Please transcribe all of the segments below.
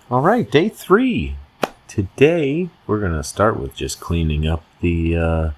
Alright, day 3. Today, we're going to start with just cleaning up the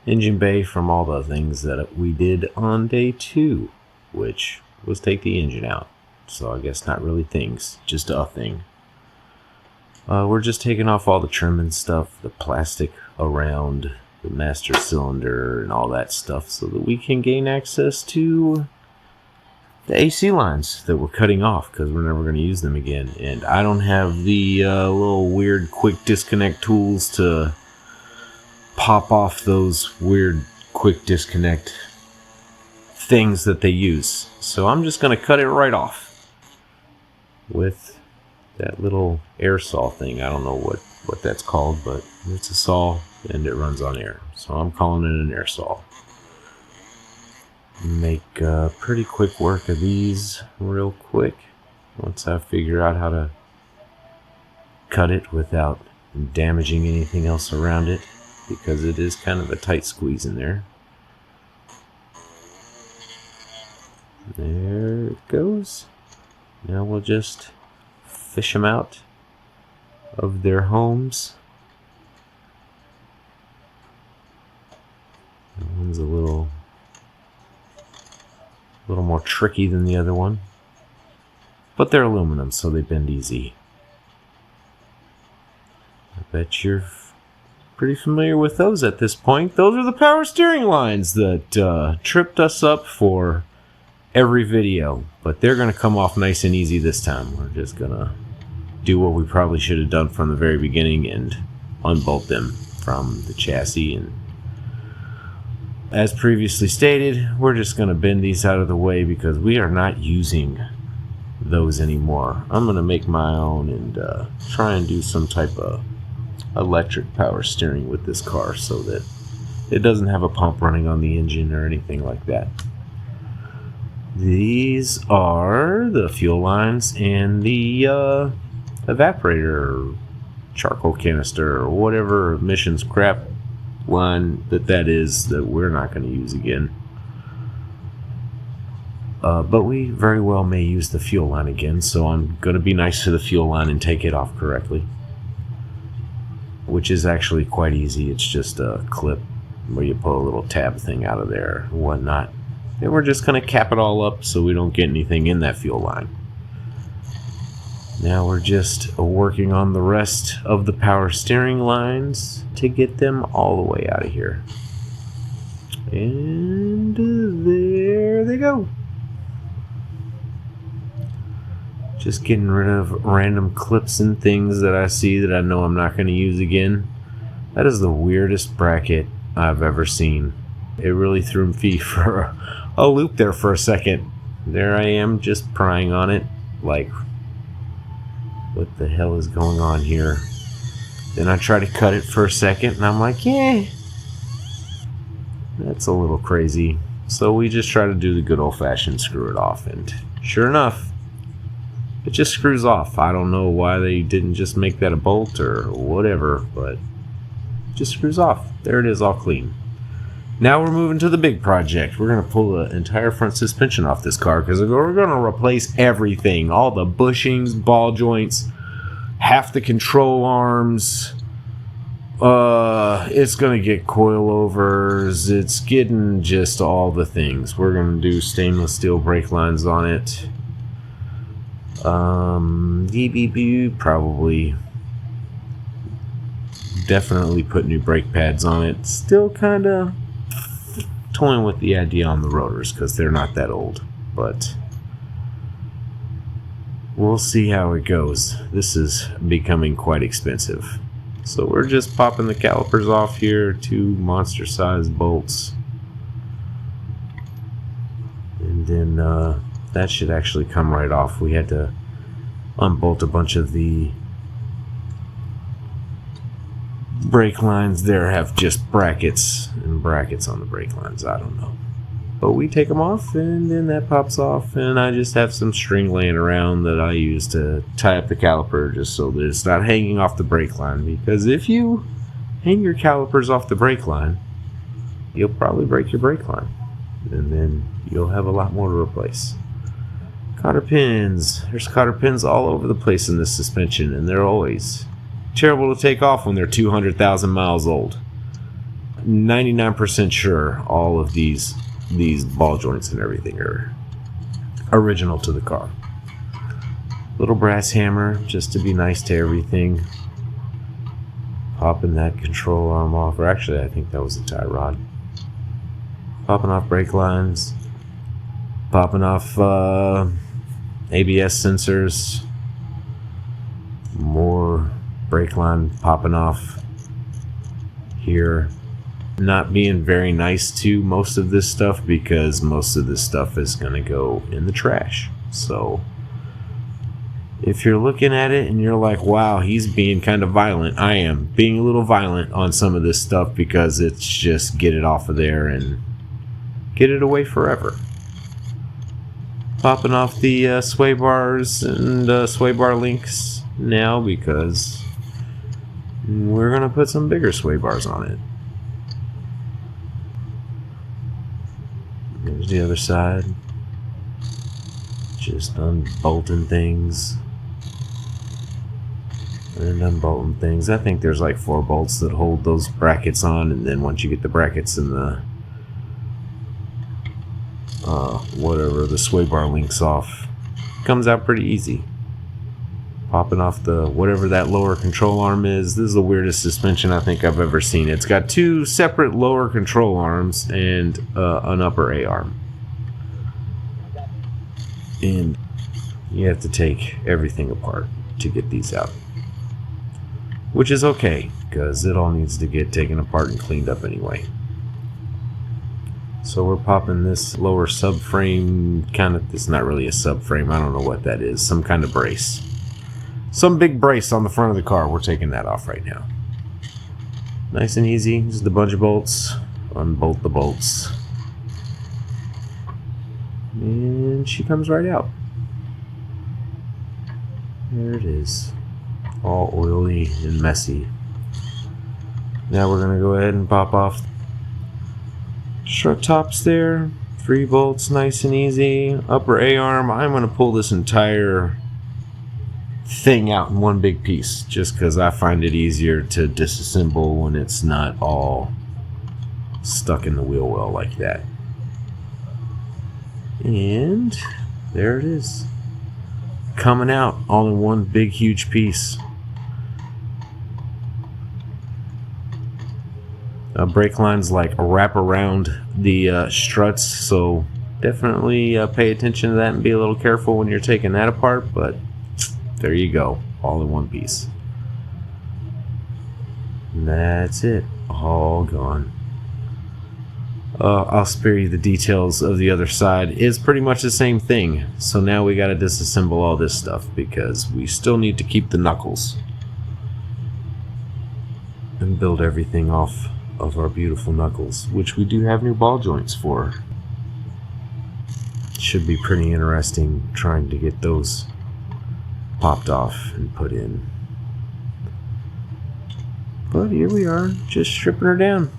engine bay from all the things that we did on day 2, which was take the engine out. So I guess not really things, just a thing. We're just taking off all the trim and stuff, the plastic around the master cylinder and all that stuff so that we can gain access to the AC lines that we're cutting off because we're never going to use them again. And I don't have the little weird quick disconnect tools to pop off those weird quick disconnect things that they use. So I'm just going to cut it right off with that little air saw thing. I don't know what that's called, but it's a saw and it runs on air. So I'm calling it an air saw. Make pretty quick work of these real quick once I figure out how to cut it without damaging anything else around it, because it is kind of a tight squeeze in there. There it goes. Now we'll just fish them out of their homes. That one's a little more tricky than the other one, but they're aluminum, so they bend easy. I bet you're pretty familiar with those at this point. Those are the power steering lines that tripped us up for every video, but they're going to come off nice and easy this time. We're just going to do what we probably should have done from the very beginning and unbolt them from the chassis. And as previously stated, we're just going to bend these out of the way because we are not using those anymore. I'm going to make my own and try and do some type of electric power steering with this car so that it doesn't have a pump running on the engine or anything like that. These are the fuel lines and the evaporator or charcoal canister or whatever emissions crap line that is that we're not going to use again. But we very well may use the fuel line again, so I'm going to be nice to the fuel line and take it off correctly, which is actually quite easy. It's just a clip where you pull a little tab thing out of there and whatnot. And we're just going to cap it all up so we don't get anything in that fuel line. Now we're just working on the rest of the power steering lines to get them all the way out of here. And there they go. Just getting rid of random clips and things that I see that I know I'm not going to use again. That is the weirdest bracket I've ever seen. It really threw me for a loop there for a second. There I am just prying on it like, what the hell is going on here? Then I try to cut it for a second and I'm like, yeah, that's a little crazy. So we just try to do the good old-fashioned screw it off, and sure enough, it just screws off. I don't know why they didn't just make that a bolt or whatever, but it just screws off. There it is, all clean. Now we're moving to the big project. We're going to pull the entire front suspension off this car because we're going to replace everything. All the bushings, ball joints, half the control arms. It's going to get coilovers. It's getting just all the things. We're going to do stainless steel brake lines on it. Probably. Definitely put new brake pads on it. Still kind of toying with the idea on the rotors because they're not that old, but we'll see how it goes. This is becoming quite expensive, so we're just popping the calipers off here, 2 monster sized bolts, and then that should actually come right off. We had to unbolt a bunch of the brake lines there, have just brackets and brackets on the brake lines. I don't know, but we take them off and then that pops off, and I just have some string laying around that I use to tie up the caliper just so that it's not hanging off the brake line, because if you hang your calipers off the brake line, you'll probably break your brake line and then you'll have a lot more to replace. Cotter pins. There's cotter pins all over the place in this suspension, and they're always terrible to take off when they're 200,000 miles old. 99% sure all of these ball joints and everything are original to the car. Little brass hammer just to be nice to everything. Popping that control arm off, or actually I think that was a tie rod. Popping off brake lines. Popping off ABS sensors. More brake line popping off here. Not being very nice to most of this stuff because most of this stuff is going to go in the trash. So if you're looking at it and you're like, wow, he's being kind of violent, I am being a little violent on some of this stuff because it's just get it off of there and get it away forever. Popping off the sway bars and sway bar links now because we're going to put some bigger sway bars on it. There's the other side. Just unbolting things. And unbolting things. I think there's like 4 bolts that hold those brackets on, and then once you get the brackets and the the sway bar links off, comes out pretty easy. Popping off the whatever that lower control arm is. This is the weirdest suspension I think I've ever seen. It's got 2 separate lower control arms and an upper A arm. And you have to take everything apart to get these out. Which is okay, because it all needs to get taken apart and cleaned up anyway. So we're popping this lower subframe, it's not really a subframe, I don't know what that is, some kind of brace. Some big brace on the front of the car, we're taking that off right now. Nice and easy, just a bunch of bolts, unbolt the bolts. And she comes right out. There it is. All oily and messy. Now we're going to go ahead and pop off strut tops there. 3 bolts, nice and easy. Upper A-arm. I'm going to pull this entire thing out in one big piece just because I find it easier to disassemble when it's not all stuck in the wheel well like that. And there it is. Coming out all in one big huge piece. Brake lines like wrap around the struts, so definitely pay attention to that and be a little careful when you're taking that apart, but there you go, all in one piece. And that's it, all gone. I'll spare you the details of the other side. It's pretty much the same thing, so now we got to disassemble all this stuff because we still need to keep the knuckles and build everything off of our beautiful knuckles, which we do have new ball joints for. Should be pretty interesting trying to get those popped off and put in. But here we are, just stripping her down.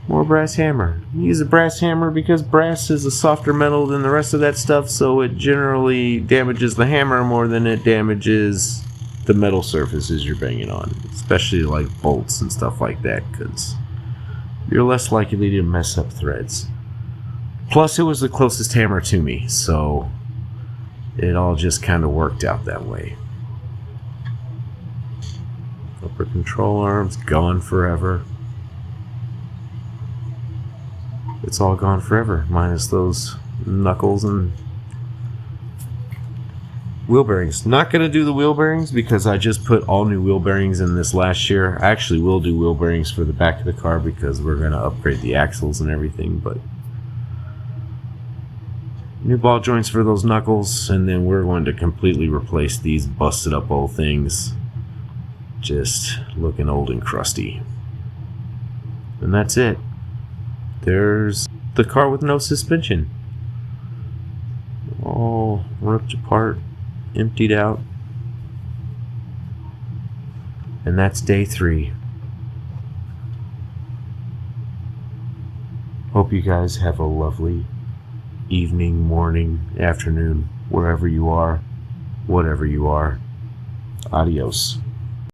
More brass hammer. Use a brass hammer because brass is a softer metal than the rest of that stuff, so it generally damages the hammer more than it damages the metal surfaces you're banging on, especially like bolts and stuff like that, because you're less likely to mess up threads. Plus, it was the closest hammer to me, so it all just kind of worked out that way. Upper control arms gone forever. It's all gone forever, minus those knuckles and wheel bearings. Not going to do the wheel bearings because I just put all new wheel bearings in this last year. I actually will do wheel bearings for the back of the car because we're going to upgrade the axles and everything, but new ball joints for those knuckles, and then we're going to completely replace these busted up old things, just looking old and crusty. And that's it. There's the car with no suspension. All ripped apart, emptied out. And that's day 3. Hope you guys have a lovely evening, morning, afternoon, wherever you are, whatever you are. Adios.